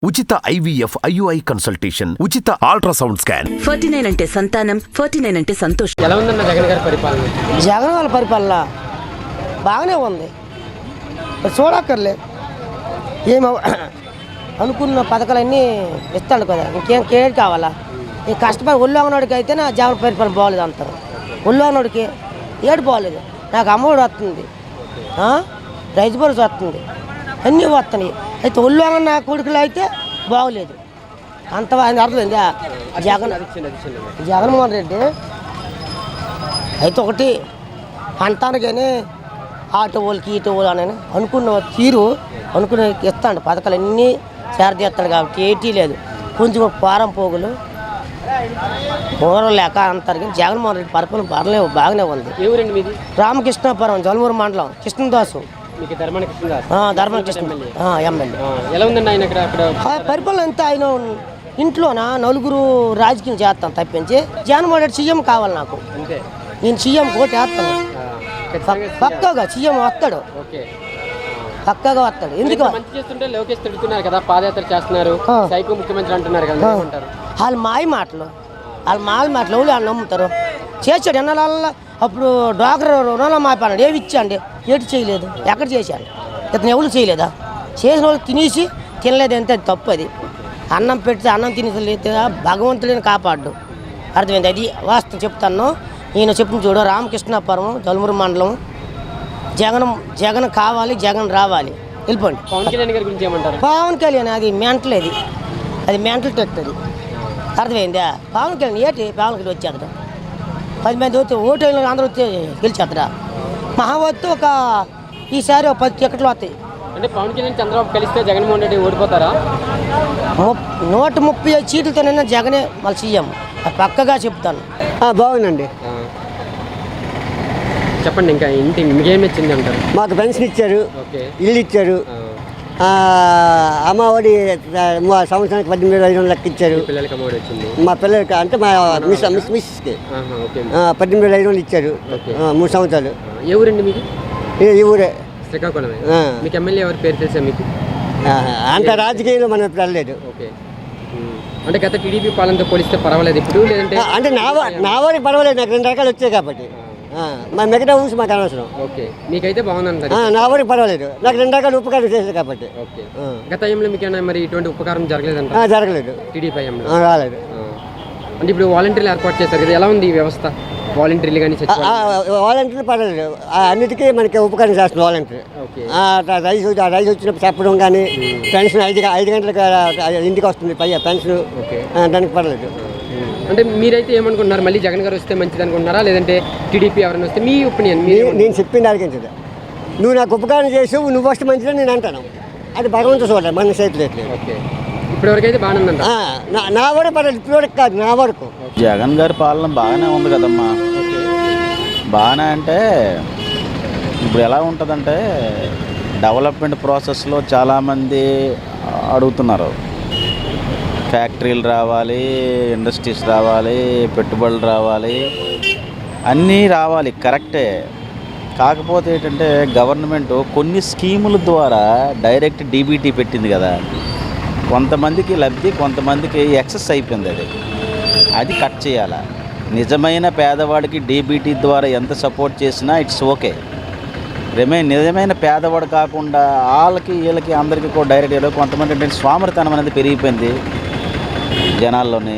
ఉచిత IVF IUI consultation, ఉచిత ultrasound scan. 49 అంటే సంతానం, 49 అంటే సంతోషం. ఎలా ఉందన్న జగన్ గారి పరిపాలన? జగన్ వాళ్ళ పరిపాలన బాగానే ఉంది, చూడక్కర్లే. ఏమో అనుకున్న పథకాలన్నీ ఇస్తాడు కదా, ఇంకేం కేర్ కావాలా? ఈ కష్టపడి ఒళ్ళు అంగనోడికి అయితే నా జగన్ పరిపాలన బాగోలేదు అంటారు. ఒళ్ళు అంగనోడికి ఏడు బాగోలేదు. నాకు అమ్మఒడి వస్తుంది, రైతు భరోసా వస్తుంది, అన్నీ వస్తున్నాయి. అయితే ఒళ్ళు అంగన నా కొడుకులు అయితే బాగోలేదు. అంత అర్థమైందా? జగన్మోహన్ రెడ్డి అయితే ఒకటి అంటానుగానే ఆటో వాళ్ళకి ఈటో వాళ్ళు అని అనుకున్న తీరు అనుకున్న ఇస్తాడు, పథకాలు అన్నీ చేరదీస్తాడు. కాబట్టి ఏటీ లేదు, కొంచెం పారం పోగులు లేక అంటారు. కానీ జగన్మోహన్ రెడ్డి పరిపాలన బాగానే ఉంది. ఎవరండి మీది? రామకృష్ణాపురం, జలమూరు మండలం, కృష్ణదాసు. ధర్మకృష్ణ ఎమ్మెల్యే. ఎలా ఉందండి ఆయన పరిపాలన అంతా? ఆయన ఇంట్లోన నలుగురు రాజకీయం చేస్తాను తప్పించి జగన్మోహన్ రెడ్డి సీఎం కావాలి నాకు. నేను సీఎం కోటి వేస్తాను పక్కగా. సీఎం వస్తాడు, పక్కగా వస్తాడు. ఎందుకు చేస్తుంటే లోకేష్ తిడుతున్నారు కదా, పాదయాత్ర చేస్తున్నారు, సైకో ముఖ్యమంత్రి అంటున్నారు కదా. వాళ్ళ మాయ మాటలు, వాళ్ళు నమ్ముతారు. చేశాడు ఎన్నాళ్ళ. అప్పుడు డాక్టర్ రుణాలు మాపాడు, ఏమి ఇచ్చాండి, ఏటి చేయలేదు. ఎక్కడ చేశాడు? ఇతను ఎవరు చేయలేదా? చేసిన వాళ్ళు తినేసి తినలేదు, ఎంత తప్పు. అది అన్నం పెడితే అన్నం తినేసి భగవంతుడిని కాపాడు. అర్థమైంది? అది వాస్తవం చెప్తాను. నేను చెప్పిన చూడు, రామకృష్ణాపురం, జలమూరు మండలం. జగన్ కావాలి, జగన్ రావాలి. వెళ్ళిపోండి. పవన్ కళ్యాణ్ గారి గురించి ఏమంటారు? పవన్ కళ్యాణ్ అది మెంటల్, అది మెంటల్ టెక్ట్. అది అర్థమైందా? పవన్ కళ్యాణ్ ఏటి పవన్ కళ్యాణ్ వచ్చేద్దరు 10 మంది వస్తే ఓటు అందరూ వచ్చి గెలిచేద్దరా? మహా వస్తే ఒక ఈసారి 10 టికెట్లు వస్తాయి. అంటే పవన్ కళ్యాణ్ చంద్రబాబు కలిస్తే జగన్మోహన్ రెడ్డి ఓడిపోతారా? 135 సీట్లతోనైనా జగనే మళ్ళీ సీఎం, పక్కగా చెప్తాను. బాగుందండి. చెప్పండి, ఇంకా ఇంటి మీకేం నచ్చింది అంటారు? మాకు పెన్షన్ ఇచ్చారు, ఇల్లు ఇచ్చారు, అమ్మఒడి సంవత్సరానికి 18,500 లెక్క ఇచ్చారు. పిల్లలకి అమ్మఒడి వచ్చింది. మా పిల్లలకి అంటే మా మిస్కి 18,500 ఇచ్చారు 3 సంవత్సరాలు. ఏ ఊరండి మీది? ఈ ఊరే, శ్రీకాకుళమే. మీకు ఎమ్మెల్యే ఎవరి పేరు తెలుసా మీకు? అంత రాజకీయంలో మనం ఇప్పుడు వెళ్ళలేదు. ఓకే, అంటే గత టీడీపీ పాలనతో పోలిస్తే పర్వాలేదు ఇప్పుడు, లేదంటే అంటే నా వారికి పర్వాలేదు. నాకు 2 రకాలు వచ్చాయి కాబట్టి మా మిగతా ఊసి మాకు అనవసరం. ఓకే, మీకైతే బాగుందండి. నా వారికి పర్వాలేదు, నాకు 2 రకాలు ఉపకారం చేశారు కాబట్టి. ఓకే, గత టైంలో మీకైనా మరి ఇటువంటి ఉపకారం జరగలేదంట? జరగలేదు, టీడీపీ టైంలో రాలేదు. అంటే ఇప్పుడు వాలంటీర్లు ఏర్పాటు చేశారు కదా, ఎలా ఉంది ఈ వ్యవస్థ? వాలంటీర్లు కానీ వాలంటీర్లు పర్వాలేదు, అన్నిటికీ మనకి ఉపకారం చేస్తుంది వాలంటీర్. రైస్ వచ్చినప్పుడు చెప్పడం కానీ, పెన్షన్ 5 గంటలకు ఇంటికి వస్తుంది పెన్షన్, దానికి పర్వాలేదు. అంటే మీరైతే ఏమనుకుంటున్నారు, మళ్ళీ జగన్ గారు వస్తే మంచిది అనుకుంటున్నారా, లేదంటే టీడీపీ ఎవరైనా వస్తే? మీ ఒపీనియన్? నేను చెప్పింది అడిగించదు. నువ్వు నాకు ఉపకారం చేసావు, నువ్వు వస్తే మంచిదని నేను అంటాను. అది భగవంతుడు చూడాలి, మన చేతులు. ఓకే, ఇప్పటివరకు అయితే బాగానే ఉందంట. నా వరకు పర్లేదు, ఇప్పటివరకు కాదు, నా వరకు. జగన్ గారి పాలన బాగానే ఉంది కదమ్మా. బాగానే అంటే ఇప్పుడు ఎలా ఉంటుందంటే, డెవలప్మెంట్ ప్రాసెస్లో చాలామంది అడుగుతున్నారు, ఫ్యాక్టరీలు రావాలి, ఇండస్ట్రీస్ రావాలి, పెట్టుబడులు రావాలి, అన్నీ రావాలి, కరెక్టే. కాకపోతే ఏంటంటే గవర్నమెంట్ కొన్ని స్కీముల ద్వారా డైరెక్ట్ డీబీటీ పెట్టింది కదా, కొంతమందికి లబ్ధి, కొంతమందికి ఎక్సెస్ అయిపోయింది. అది కట్ చేయాలి. నిజమైన పేదవాడికి డీబీటీ ద్వారా ఎంత సపోర్ట్ చేసినా ఇట్స్ ఓకే. నిజమైన పేదవాడు కాకుండా వాళ్ళకి వీళ్ళకి అందరికీ కూడా డైరెక్ట్. కొంతమంది ఏంటంటే స్వామర్థనం అనేది పెరిగిపోయింది జనాల్లోని.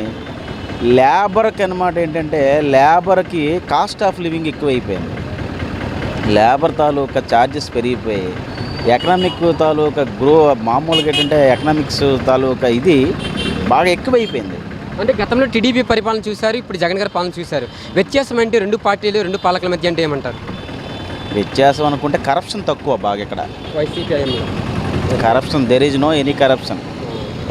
లేబర్కి అన్నమాట ఏంటంటే, లేబర్కి కాస్ట్ ఆఫ్ లివింగ్ ఎక్కువైపోయింది. లేబర్ తాలూకా ఛార్జెస్ పెరిగిపోయి, ఎకనామిక్ తాలూకా మామూలుగా ఏంటంటే ఎకనామిక్స్ తాలూకా ఇది బాగా ఎక్కువైపోయింది. అంటే గతంలో టీడీపీ పరిపాలన చూశారు, ఇప్పుడు జగన్ గారి పాలన చూశారు. వ్యత్యాసం అంటే 2 పార్టీలు 2 పాలకుల మధ్య అంటే ఏమంటారు? వ్యత్యాసం అనుకుంటే కరప్షన్ తక్కువ బాగా ఇక్కడ. YCP corruption, there is no any corruption.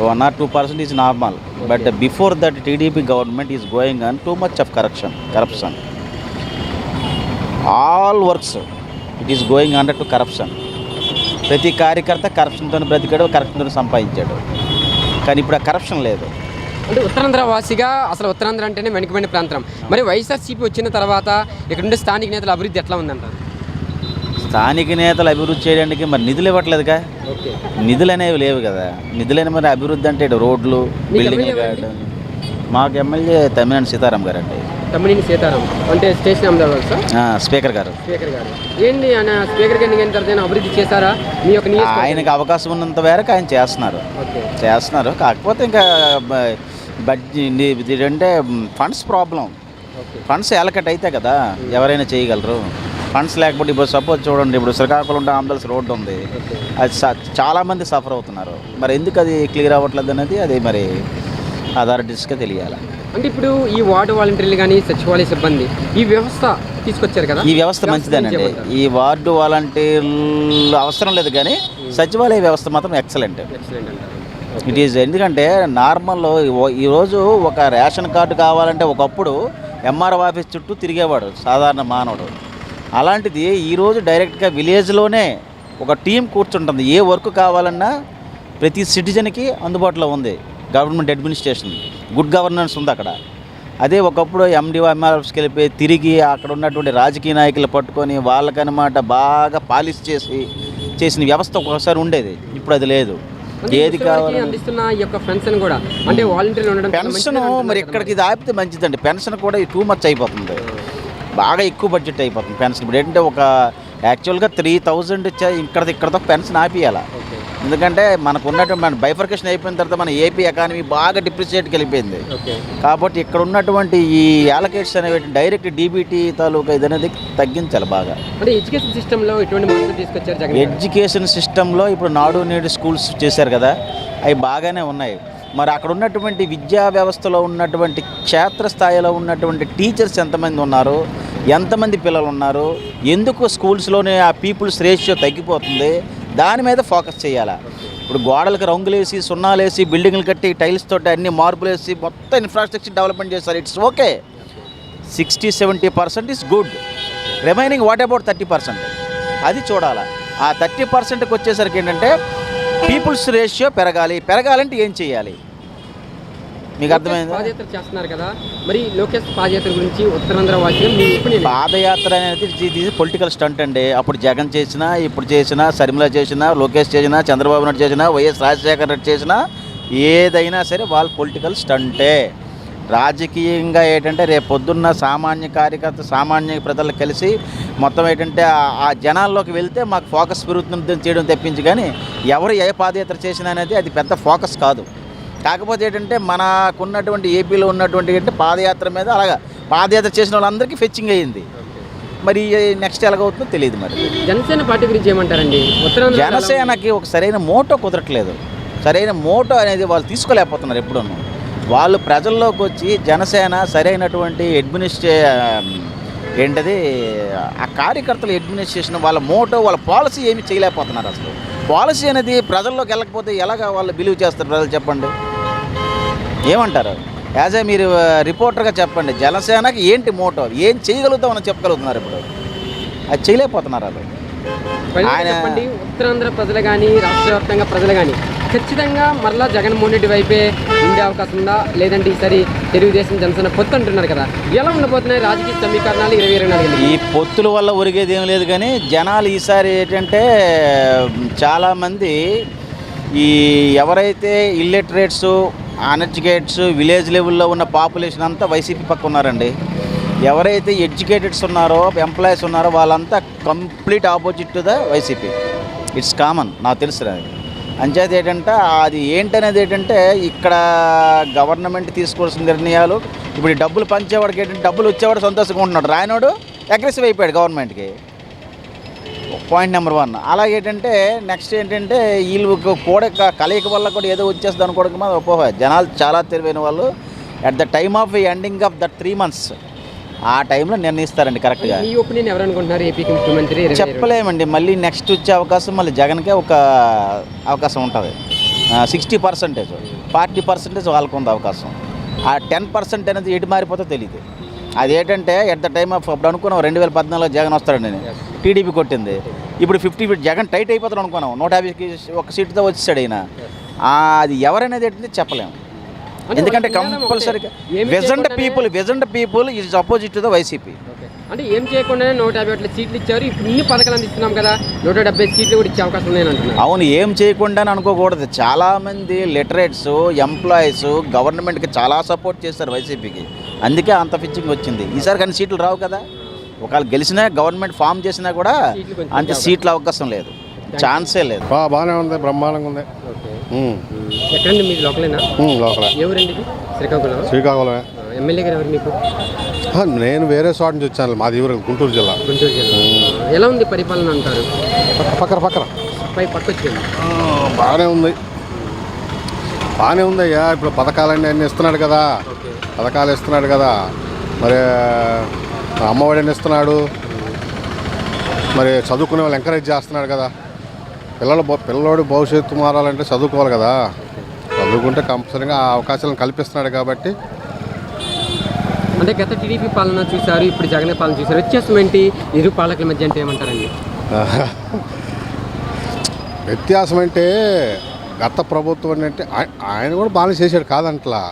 1 or 2% is normal, but before that TDP government is going on too much of corruption. All works it is going under to corruption. ప్రతి కార్యకర్త కరప్షన్తో బ్రతికాడు, కరప్షన్తో సంపాదించాడు. కానీ ఇప్పుడు ఆ కరప్షన్ లేదు. అంటే ఉత్తరాంధ్ర వాసిగా అసలు ఉత్తరాంధ్ర అంటేనే వెనుకబడిన ప్రాంతం. మరి వైఎస్ఆర్సీపీ వచ్చిన తర్వాత ఇక్కడ ఉండే స్థానిక నేతల అభివృద్ధి ఎట్లా ఉందంటారు? స్థానిక నేతలు అభివృద్ధి చేయడానికి మరి నిధులు ఇవ్వట్లేదుగా. ఓకే. నిధులు అనేవి లేవు కదా. నిధులని మరి అభివృద్ధి అంటే ఇటు రోడ్లు, బిల్డింగ్లు కాదు. మాకు ఎమ్మెల్యే తమ్మినేని సీతారాం గారు అండి. తమ్మినేని సీతారాం అంటే స్టేషన్ అమదాబాద్ సార్ స్పీకర్ గారు. స్పీకర్ గారు ఏంటి ఆయన స్పీకర్ గారిని కానీ తర్వాత అభివృద్ధి చేశారా మీ యొక్క ఆయనకి అవకాశం ఉన్నంత మేరకు ఆయన చేస్తున్నారు. కాకపోతే ఇంకా బడ్జెట్ అంటే ఫండ్స్ ప్రాబ్లం. ఫండ్స్ ఎలకట్ అయితే కదా ఎవరైనా చేయగలరు. ఫండ్స్ లేకపోతే ఇప్పుడు సపోజ్ చూడండి, ఇప్పుడు శ్రీకాకుళం ఆంధ్రస్ రోడ్డు ఉంది, అది చాలామంది సఫర్ అవుతున్నారు. మరి ఎందుకు అది క్లియర్ అవ్వట్లేదు అనేది అది మరి అథారిటీస్కే తెలియాలి. అంటే ఇప్పుడు ఈ వార్డు వాలంటీర్లు కానీ సచివాలయ సిబ్బంది ఈ వ్యవస్థ తీసుకొచ్చారు కదా, ఈ వ్యవస్థ మంచిదేనండి. ఈ వార్డు వాలంటీర్లు అవసరం లేదు కానీ సచివాలయ వ్యవస్థ మాత్రం ఎక్సలెంట్ ఇట్ ఈజ్. ఎందుకంటే నార్మల్లో ఈరోజు ఒక రేషన్ కార్డు కావాలంటే ఒకప్పుడు ఎంఆర్ఓ ఆఫీస్ చుట్టూ తిరిగేవాడు సాధారణ మానవుడు. అలాంటిది ఈరోజు డైరెక్ట్గా విలేజ్లోనే ఒక టీం కూర్చుంటుంది. ఏ వర్క్ కావాలన్నా ప్రతి సిటిజన్కి అందుబాటులో ఉంది. గవర్నమెంట్ అడ్మినిస్ట్రేషన్, గుడ్ గవర్నెన్స్ ఉంది అక్కడ. అదే ఒకప్పుడు ఎండిఓ ఎంఆర్ఎఫ్స్కి వెళ్ళిపోయి తిరిగి అక్కడ ఉన్నటువంటి రాజకీయ నాయకులు పట్టుకొని వాళ్ళకనమాట బాగా పాలిష్ చేసిన వ్యవస్థ ఒకసారి ఉండేది. ఇప్పుడు అది లేదు. ఏది కావాలి అందిస్తున్న ఈ యొక్క పెన్షన్ కూడా అంటే వాలంటీర్లు ఉండడం పెన్షన్ మరి ఇక్కడికి ఇది ఆపితే మంచిదండి. పెన్షన్ కూడా టూ మచ్ అయిపోతుంది, బాగా ఎక్కువ బడ్జెట్ అయిపోతుంది పెన్షన్. ఇప్పుడు ఏంటంటే ఒక యాక్చువల్గా 3000 ఇక్కడతో పెన్షన్ ఆపియాల. ఎందుకంటే మనకు ఉన్నటువంటి మన బైఫర్కేషన్ అయిపోయిన తర్వాత మన ఏపీ ఎకానమీ బాగా డిప్రిసియేట్కి వెళ్ళిపోయింది. కాబట్టి ఇక్కడ ఉన్నటువంటి ఈ అలొకేట్స్ అనేవి డైరెక్ట్ డీబీటీ తాలూకా ఇది అనేది తగ్గించాలి బాగా. అంటే ఎడ్యుకేషన్ సిస్టంలో ఎటువంటి మార్పులు తీసుకొచ్చారు? ఎడ్యుకేషన్ సిస్టంలో ఇప్పుడు నాడు నేడు స్కూల్స్ చేశారు కదా, అవి బాగానే ఉన్నాయి. మరి అక్కడ ఉన్నటువంటి విద్యా వ్యవస్థలో ఉన్నటువంటి క్షేత్రస్థాయిలో ఉన్నటువంటి టీచర్స్ ఎంతమంది ఉన్నారు, ఎంతమంది పిల్లలు ఉన్నారు, ఎందుకు స్కూల్స్లోనే ఆ పీపుల్స్ రేషియో తగ్గిపోతుంది, దాని మీద ఫోకస్ చేయాలి. ఇప్పుడు గోడలకు రంగులేసి సున్నాలేసి బిల్డింగ్లు కట్టి టైల్స్ తోటి అన్ని మార్పులు వేసి మొత్తం ఇన్ఫ్రాస్ట్రక్చర్ డెవలప్మెంట్ చేస్తారు. It's okay, 60-70% is good. Remaining what about 30%? అది చూడాలి. ఆ 30%కి వచ్చేసరికి ఏంటంటే పీపుల్స్ రేషియో పెరగాలంటే ఏం చేయాలి మీకు అర్థమైంది? పాదయాత్ర చేస్తున్నారు కదా, మరి లోకేష్ పాదయాత్ర గురించి ఉత్తరాంధ్ర వాసిగా పాదయాత్ర అనేది ఇది పొలిటికల్ స్టంట్ అండి. అప్పుడు జగన్ చేసినా, ఇప్పుడు చేసినా, శర్మిల చేసినా, లోకేష్ చేసినా, చంద్రబాబు నాయుడు చేసినా, వైఎస్ రాజశేఖర రెడ్డి చేసినా, ఏదైనా సరే వాళ్ళు పొలిటికల్ స్టంటే. రాజకీయంగా ఏంటంటే రేపు పొద్దున్న సామాన్య కార్యకర్త, సామాన్య ప్రజలు కలిసి మొత్తం ఏంటంటే ఆ జనాల్లోకి వెళ్తే మాకు ఫోకస్ పెరుగుతుంది చేయడం తెప్పించి, కానీ ఎవరు ఏ పాదయాత్ర చేసినా అనేది అది పెద్ద ఫోకస్ కాదు. కాకపోతే ఏంటంటే మనకున్నటువంటి ఏపీలో ఉన్నటువంటి ఏంటంటే పాదయాత్ర మీద అలాగా పాదయాత్ర చేసిన వాళ్ళందరికీ ఫెచ్చింగ్ అయ్యింది. మరి నెక్స్ట్ ఎలాగవుతుందో తెలియదు. మరి జనసేన పార్టీ గురించి ఏమంటారండి? జనసేనకి ఒక సరైన మోటో కుదరట్లేదు. సరైన మోటో అనేది వాళ్ళు తీసుకోలేకపోతున్నారు. ఎప్పుడూ వాళ్ళు ప్రజల్లోకి వచ్చి జనసేన సరైనటువంటి ఏంటది ఆ కార్యకర్తల అడ్మినిస్ట్రేషన్, వాళ్ళ మోటో, వాళ్ళ పాలసీ ఏమి చేయలేకపోతున్నారు. అసలు పాలసీ అనేది ప్రజల్లోకి వెళ్ళకపోతే ఎలాగ వాళ్ళు బిలీవ్ చేస్తారు ప్రజలు? చెప్పండి, ఏమంటారు? యాజ్ ఏ మీరు రిపోర్టర్గా చెప్పండి, జనసేనకి ఏంటి మోటో, ఏం చేయగలుగుతామని చెప్పగలుగుతున్నారు? ఇప్పుడు అది చేయలేకపోతున్నారు. అది ఆయన ఉత్తరాంధ్ర ప్రజలు కానీ రాష్ట్ర వ్యాప్తంగా ప్రజలు కానీ ఖచ్చితంగా మరలా జగన్మోహన్ రెడ్డి వైపే ఉండే అవకాశం ఉందా, లేదంటే ఈసారి తెలుగుదేశం జనసేన పొత్తు అంటున్నారు కదా, ఎలా ఉండబోతున్నాయి రాజకీయ సమీకరణాలు 2024? ఈ పొత్తుల వల్ల ఒరిగేది ఏం లేదు, కానీ జనాలు ఈసారి ఏంటంటే చాలామంది ఈ ఎవరైతే ఇల్లిటరేట్స్, అన్ఎడ్యుకేటెడ్స్, విలేజ్ లెవెల్లో ఉన్న పాపులేషన్ అంతా వైసీపీ పక్క ఉన్నారండి. ఎవరైతే ఎడ్యుకేటెడ్స్ ఉన్నారో, ఎంప్లాయీస్ ఉన్నారో వాళ్ళంతా complete opposite to the YCP. It's common, నాకు తెలుసు. అంచేది ఏంటంటే అది ఏంటనేది ఏంటంటే ఇక్కడ గవర్నమెంట్ తీసుకోవాల్సిన నిర్ణయాలు. ఇప్పుడు డబ్బులు పంచేవాడికి ఏంటంటే డబ్బులు వచ్చేవాడు సంతోషంగా ఉంటున్నాడు, రాయనోడు అగ్రెసివ్ అయిపోయాడు గవర్నమెంట్కి. Point number 1. అలాగే ఏంటంటే నెక్స్ట్ ఏంటంటే వీళ్ళు కూడా కలయిక వల్ల కూడా ఏదో వచ్చేస్తుంది అనుకోవడం మాత్రం అపోహ. జనాలు చాలా తెలివైన వాళ్ళు. At the time of ending of that 3 months ఆ టైంలో నిర్ణయిస్తారండి కరెక్ట్గా. మీ ఒపీనియన్ ఎవరు అనుకుంటున్నారు ఏపీకి ముఖ్యమంత్రి? చెప్పలేమండి. మళ్ళీ నెక్స్ట్ వచ్చే అవకాశం మళ్ళీ జగన్కే ఒక అవకాశం ఉంటుంది. 60%, 40% వాళ్ళకు ఉంది అవకాశం. ఆ 10% అనేది ఎటు మారిపోతే తెలియదు. అదేంటంటే ఎట్ ద టైమ్ ఆఫ్ అప్పుడు అనుకున్నాం 2014లో జగన్ వస్తాడని, టీడీపీ కొట్టింది. ఇప్పుడు 50 జగన్ టైట్ అయిపోతాడు అనుకున్నాం, 151 సీటుతో వచ్చేసాడు ఆయన. అది ఎవరనేది ఏంటంటే చెప్పలేము. ఎందుకంటే కంపల్సరీగా vision the people is opposite to the YCP. అంటే ఏం చేయకుండానే 151 సీట్లు ఇచ్చారు. ఇప్పుడు ఇన్ని పథకాలు అందిస్తున్నాం కదా, 170 సీట్లు కూడా ఇచ్చే అవకాశం ఉన్నాయని అంటున్నారు. అవును, ఏం చేయకుండా అనుకోకూడదు. చాలామంది లిటరేట్స్, ఎంప్లాయీస్ గవర్నమెంట్కి చాలా సపోర్ట్ చేస్తారు వైసీపీకి. అందుకే అంత పిచ్చింగ్ వచ్చింది. ఈసారి కానీ సీట్లు రావు కదా. ఒకవేళ గెలిచినా, గవర్నమెంట్ ఫామ్ చేసినా కూడా అంత సీట్ల అవకాశం లేదు, ఛాన్సే లేదు. బాగానే ఉంది, బ్రహ్మాండంగా ఉంది. ఎక్కడండి మీరు? లోకలేనా? లోకలే. ఎవరండి? శ్రీకాకుళం. శ్రీకాకుళమే. ఎమ్మెల్యే గారు ఎవరు మీకు? నేను వేరే చోట నుంచి వచ్చాను, మాది ఊరు గుంటూరు జిల్లా. గుంటూరు జిల్లా. ఎలా ఉంది పరిపాలన అంటారు? పక్కన పక్కొచ్చింది. బాగానే ఉంది, బాగానే ఉంది అయ్యా. ఇప్పుడు పథకాలన్నీ అన్నీ ఇస్తున్నాడు కదా, పథకాలు ఇస్తున్నాడు కదా. మరి అమ్మఒడిని ఇస్తున్నాడు, మరి చదువుకునే వాళ్ళు ఎంకరేజ్ చేస్తున్నాడు కదా. పిల్లవాడి భవిష్యత్తు మారాలంటే చదువుకోవాలి కదా. చదువుకుంటే కంపల్సరీగా ఆ అవకాశాలను కల్పిస్తున్నాడు కాబట్టి. అంటే గత టీడీపీ పాలన చూశారు, ఇప్పుడు జగన్ పాలన చూశారు. వ్యత్యాసం ఏంటి ఇరు పాలకుల మధ్య అంటే ఏమంటారండి? వ్యత్యాసం అంటే గత ప్రభుత్వం అంటే ఆయన కూడా బాగానే చేశాడు కాదంట్లా.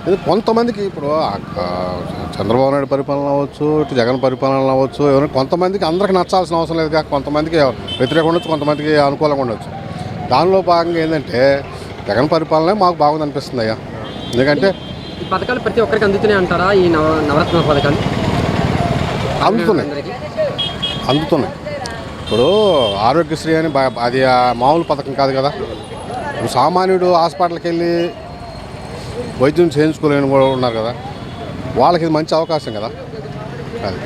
ఇది కొంతమందికి ఇప్పుడు చంద్రబాబు నాయుడు పరిపాలన అవ్వచ్చు, ఇటు జగన్ పరిపాలన అవ్వచ్చు, ఎవరైనా కొంతమందికి అందరికి నచ్చాల్సిన అవసరం లేదు కదా. కొంతమందికి వ్యతిరేకంగా ఉండొచ్చు, కొంతమందికి అనుకూలంగా ఉండొచ్చు. దానిలో భాగంగా ఏంటంటే జగన్ పరిపాలనే మాకు బాగుంది అనిపిస్తుంది అయ్యా. ఎందుకంటే ఈ పథకాలు ప్రతి ఒక్కరికి అందుతున్నాయి అంటారా? ఈ నవరత్న పథకాలు అందుతున్నాయి. ఇప్పుడు ఆరోగ్యశ్రీ అని అది మామూలు పథకం కాదు కదా. ఇప్పుడు సామాన్యుడు హాస్పిటల్కి వెళ్ళి వైద్యం చేయించుకోలేని కూడా ఉన్నారు కదా, వాళ్ళకి ఇది మంచి అవకాశం కదా. అది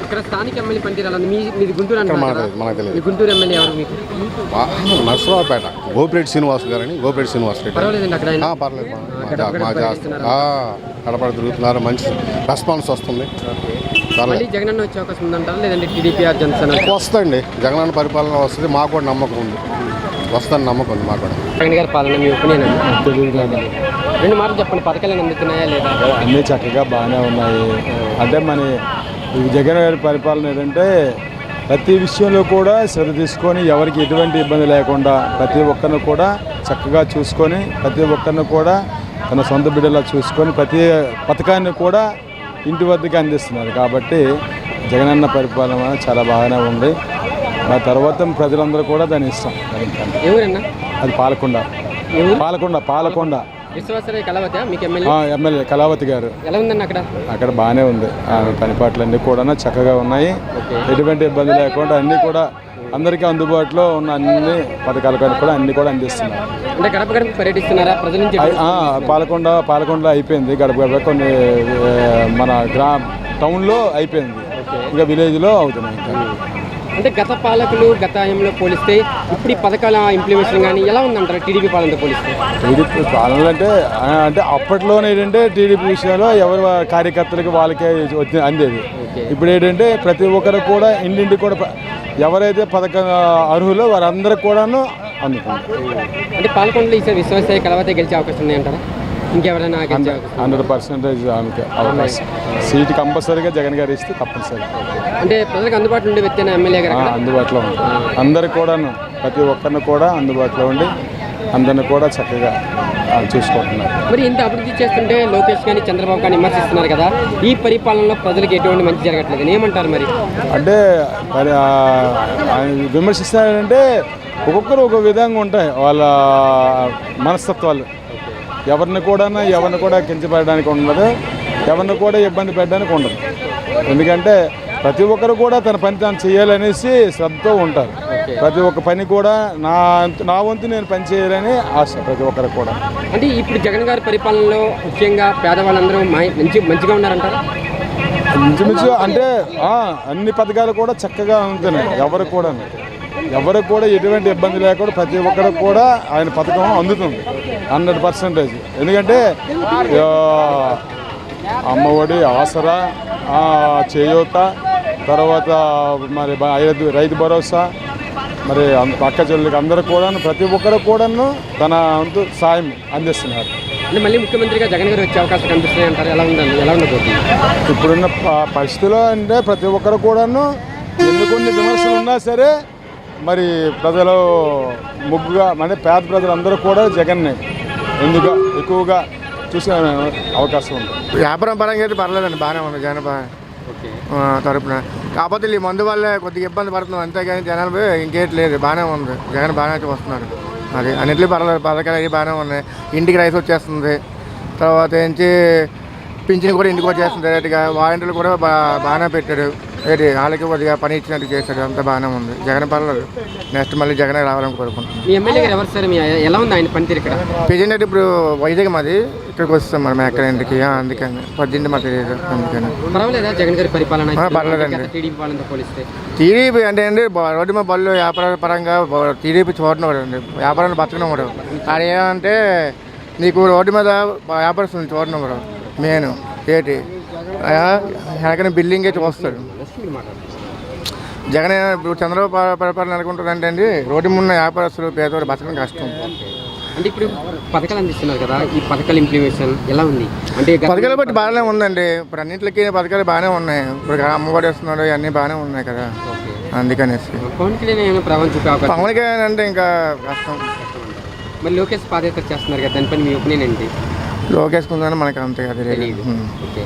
ఇక్కడ స్థానిక ఎమ్మెల్యే పనితీరాలి. మీది గుంటూరు అంటే మనకు తెలియదు. గుంటూరు ఎమ్మెల్యే ఎవరు మీకు? నర్సరావుపేట గోపిరెడ్డి శ్రీనివాస్ గారని. గోపిరెడ్డి శ్రీనివాస్ రెడ్డి. పర్వాలేదండి అక్కడ ఆయన? పర్లేదు, గడపడ తిరుగుతున్నారు, మంచి రెస్పాన్స్ వస్తుంది. మళ్ళీ జగనన్న వచ్చే అవకాశం ఉందంటారా, లేదంటే టీడీపీ జనసేన? వస్తుంది, జగనన్న పరిపాలన వస్తుంది. మాకు కూడా నమ్మకం ఉంది, వస్తుందని నమ్మకం ఉంది మాకు కూడా. జగన్ గారి పాలన మీ ఒపీనియన్ అండి? 2 మాటలు చెప్పండి, పథకాలు అందుతున్నాయా లేదా? అన్నీ చక్కగా బాగానే ఉన్నాయి. అంటే మన జగన్ గారి పరిపాలన ఏంటంటే ప్రతి విషయంలో కూడా శ్రద్ధ తీసుకొని ఎవరికి ఎటువంటి ఇబ్బంది లేకుండా ప్రతి ఒక్కరిని కూడా చక్కగా చూసుకొని, ప్రతి ఒక్కరిని కూడా తన సొంత బిడ్డలా చూసుకొని ప్రతి పథకాన్ని కూడా ఇంటి వద్దకు అందిస్తున్నారు. కాబట్టి జగనన్న పరిపాలన చాలా బాగానే ఉంది. ఆ తర్వాత ప్రజలందరూ కూడా దాని ఇష్టం. ఎవరన్నా? అది పాలకొండ విశ్వాసరాయ్ కళావతి మీకు ఎమ్మెల్యే? ఎమ్మెల్యే కళావతి గారు. ఎలా ఉందండి అక్కడ? అక్కడ బాగానే ఉంది. పనిపాట్లన్నీ కూడా చక్కగా ఉన్నాయి. ఎటువంటి ఇబ్బంది లేకుండా అన్నీ కూడా అందరికీ అందుబాటులో ఉన్న అన్ని పథకాలు కూడా అన్నీ కూడా అందిస్తున్నారు. అంటే గడప గడప పర్యటిస్తున్నారా ప్రజల నుంచి? పాలకొండ అయిపోయింది, గడప గడప కొన్ని మన టౌన్లో అయిపోయింది, ఇంకా విలేజ్లో అవుతున్నాయి. ఇంకా అంటే గత పాలకులు గత టైంలో పోలిస్తే ఇప్పుడు ఈ పథకాల ఇంప్లిమెంటేషన్ కానీ ఎలా ఉందంటారు టీడీపీ పాలనతో పోలిస్తే? టీడీపీ పాలన అంటే అప్పట్లోనే ఏంటంటే టీడీపీ విషయంలో ఎవరి కార్యకర్తలకి వాళ్ళకే అందేది. ఇప్పుడు ఏంటంటే ప్రతి ఒక్కరు కూడా ఇంటింటి కూడా ఎవరైతే పథకం అర్హులో వారందరికి కూడాను అందుకుంటారు. అంటే పాలకొండలో ఈసారి విశ్వాసరాయ్ కళావతి గెలిచే అవకాశం ఉన్నాయంటారా? ఇంకెవరైనా 100% ఆమెకి అవకాశం. సీటు కంపల్సరీగా జగన్ గారు ఇస్తే తప్పనిసరి. అంటే ప్రజలకు అందుబాటులో ఉండే వ్యక్తి ఎమ్మెల్యే గారు అందుబాటులో ఉంటుంది. అందరికి కూడాను ప్రతి ఒక్కరిని కూడా అందుబాటులో ఉండి అందరిని కూడా చక్కగా చూసుకుంటున్నారు. మరి ఇంత అభివృద్ధి చేస్తుంటే లోకేష్ కానీ చంద్రబాబు కానీ విమర్శిస్తున్నారు కదా, ఈ పరిపాలనలో ప్రజలకు ఎటువంటి మంచి జరగట్లేదు ఏమంటారు మరి? అంటే విమర్శిస్తారంటే ఒక్కొక్కరు ఒక విధంగా ఉంటాయి వాళ్ళ మనస్తత్వాలు. ఎవరిని కూడా కించపడడానికి ఉండదు, ఎవరిని కూడా ఇబ్బంది పెట్టడానికి ఉండదు. ఎందుకంటే ప్రతి ఒక్కరు కూడా తన పని తాను చేయాలనేసి శ్రద్ధతో ఉంటారు. ప్రతి ఒక్క పని కూడా నా వంతు నేను పని చేయాలని ఆశ ప్రతి ఒక్కరు కూడా. అంటే ఇప్పుడు జగన్ గారి పరిపాలనలో ముఖ్యంగా పేదవాళ్ళందరూ మంచిగా ఉన్నారంటారా? ఇంచుమించు అంటే అన్ని పథకాలు కూడా చక్కగా ఉంటున్నాయి. ఎవరికి కూడా ఎటువంటి ఇబ్బంది లేకుండా ప్రతి ఒక్కరికి కూడా ఆయన పథకం అందుతుంది 100%. ఎందుకంటే అమ్మఒడి, ఆసరా, చేయూత, తర్వాత మరి రైతు భరోసా, మరి పక్క చెల్లికి అందరూ కూడా ప్రతి ఒక్కరు కూడాను తన వంతు సాయం అందిస్తున్నారు. అంటే మళ్ళీ ముఖ్యమంత్రిగా జగన్ గారు వచ్చే అవకాశం కనిపిస్తున్నాయి అంటారు. ఎలా ఉండబోతుంది ఇప్పుడున్న పరిస్థితిలో? అంటే ప్రతి ఒక్కరు కూడాను కొన్ని విమర్శలు ఉన్నా సరే మరి ప్రజలు ముగ్గుగా పేద ప్రజలందరూ కూడా జగన్ని ఎక్కువగా చూసుకునే అవకాశం ఉంది. వ్యాపారం పరంగా అయితే పర్లేదండి, బాగానే ఉంది జగన్ తరపున. కాకపోతే ఈ మందు వల్లే కొద్దిగా ఇబ్బంది పడుతున్నాం అంతేగాని జనాలు ఇంకేటి లేదు, బాగానే ఉంది. జగన్ బాగానే అయితే వస్తున్నారు. అది అన్నింటిలో పర్లేదు, పథకాలు అవి బాగానే ఉన్నాయి. ఇంటికి రైస్ వచ్చేస్తుంది, తర్వాత ఏంటి పింఛన్ కూడా ఇంటికి వచ్చేస్తుంది డైరెక్ట్గా. వాలంటీర్లు కూడా బాగానే పెట్టాడు, ఏంటి వాళ్ళకి కొద్దిగా పని ఇచ్చినట్టు చేశాడు, అంతా బాగానే ఉంది. జగన్ పర్లేదు, నెక్స్ట్ మళ్ళీ జగన్ రావాలని కోరుకుంటున్నాం. మీ ఎమ్మెల్యే గారు ఎవరు సార్? ఎలా ఉంది ఆయన పనితీరు ఇక్కడ? ప్రజెంట్ అయితే ఇప్పుడు వైజాగ్ మాది, ఇక్కడికి వస్తాం మనం ఎక్కడ ఇంటికి, అందుకని 18 మాకు తెలియదు, అందుకని. పర్వాలేదా జగన్ గారి పరిపాలన? పర్లేదండి. టీడీపీ వాళ్ళతో పోలిస్తే టీడీపీ అంటే అండి రోడ్డు మా బళ్ళు వ్యాపార పరంగా టీడీపీ చూడడం అండి, వ్యాపారాన్ని బతకడం కూడా. అది ఏమంటే నీకు రోడ్డు మీద వ్యాపారస్తుంది చూడడం కూడా మెయిన్ ఏంటి వెనకనే బిల్డింగే చూస్తాడు. జగన్ ఇప్పుడు చంద్రబాబు పరిపాలన నెలకొంటుందంటే అండి రోడ్డు ముందు వ్యాపారస్తులు పేదవాడు బతకడం కష్టం. అంటే ఇప్పుడు పథకాలు అందిస్తున్నారు కదా, ఈ పథకాల ఇంప్లిమెంటేషన్ ఎలా ఉంది? అంటే పథకాలు బట్టి బాగానే ఉందండి, ఇప్పుడు అన్నింటికి పథకాలు బాగానే ఉన్నాయి. ఇప్పుడు అమ్మఒడి వస్తున్నాడు, అన్నీ బాగానే ఉన్నాయి కదా, అందుకనేసి. పవన్ కళ్యాణ్ ఏమైనా ప్రభావం చూపే అవకాశం? పవన్ కళ్యాణ్ అంటే ఇంకా కష్టం. మరి లోకేష్ పాదయాత్ర చేస్తున్నారు కదా, దానిపైన మీ ఒపీనియన్ ఏంటి? లోకేష్ కుందని మనకు అంతే కదా తెలియదు.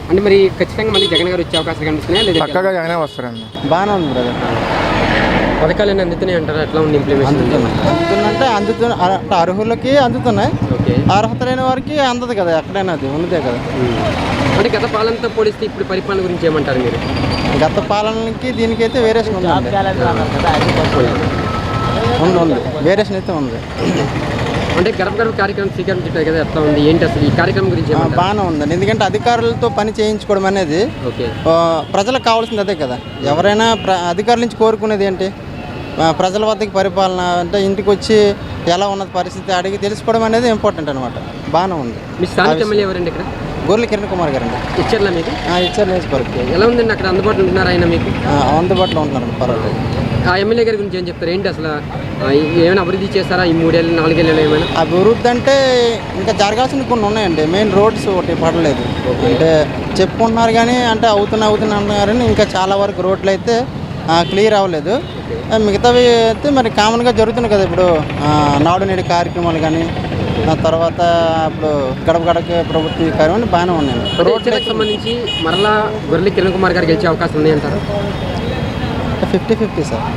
అంటే మరి ఖచ్చితంగా మళ్ళీ జగన్ గారు వచ్చే అవకాశాలు కనిపిస్తున్నాయా లేదా? పక్కగా జగనే వస్తారండి. బాగానే ఉంది బ్రదర్. పథకాలన్నీ అందుతున్నాయి అంటారా? ఎట్లా ఉంది ఇంప్లిమెంటేషన్? అందుతున్నంటే అర్హులకి అందుతున్నాయి, ఓకే. అర్హత లేని వారికి అందదు కదా, ఎక్కడైనా అది ఉన్నదే కదా. అంటే గత పాలనతో పోలిస్తే ఇప్పుడు పరిపాలన గురించి ఏమంటారు మీరు? గత పాలనకి దీనికైతే వేరియేషన్ ఉంది, వేరియేషన్ అయితే ఉంది. అంటే గడప గడప కార్యక్రమం స్వీకారం చెప్పారు కదా, ఎట్లా ఉంది ఏంటి అసలు ఈ కార్యక్రమం గురించి? బాగానే ఉందండి, ఎందుకంటే అధికారులతో పని చేయించుకోవడం అనేది ఓకే. ప్రజలకు కావాల్సింది అదే కదా. ఎవరైనా అధికారుల నుంచి కోరుకునేది ఏంటి? ప్రజల వద్దకి పరిపాలన అంటే ఇంటికి వచ్చి ఎలా ఉన్నది పరిస్థితి అడిగి తెలుసుకోవడం అనేది ఇంపార్టెంట్ అనమాట. బాగానే ఉంది. మీ స్థానిక ఎమ్మెల్యే ఎవరండి ఇక్కడ? గొర్రెల కిరణ్ కుమార్ గారు అండి. ఇచ్చారులా మీకు? ఇచ్చారు నియోజకవర్గం. ఎలా ఉందండి అక్కడ? అందుబాటులో ఉంటున్నారా ఆయన మీకు? అందుబాటులో ఉంటున్నారు, పర్వాలేదు. ఆ ఎమ్మెల్యే గారి గురించి ఏం చెప్తారు? ఏంటి అసలు ఏమైనా అభివృద్ధి చేస్తారా ఈ 3 ఏళ్ళు 4 ఏళ్ళు ఏమైనా? అభివృద్ధి అంటే ఇంకా జరగాల్సిన కొన్ని ఉన్నాయండి. మెయిన్ రోడ్స్ ఒకటి పడలేదు, అంటే చెప్పుకుంటున్నారు కానీ అంటే అవుతున్నారు కానీ ఇంకా చాలా వరకు రోడ్లు అయితే క్లియర్ అవ్వలేదు. మిగతావి అయితే మరి కామన్గా జరుగుతున్నాయి కదా, ఇప్పుడు నాడు నేడు కార్యక్రమాలు కానీ తర్వాత ఇప్పుడు గడప గడప ప్రభుత్వ కార్యక్రమాలు బాగానే ఉన్నాయండి. రోడ్లకు సంబంధించి మరలా గొర్రెల కిరణ్ కుమార్ గారు గెలిచే అవకాశం ఉన్నాయంటారా? 50-50 సార్.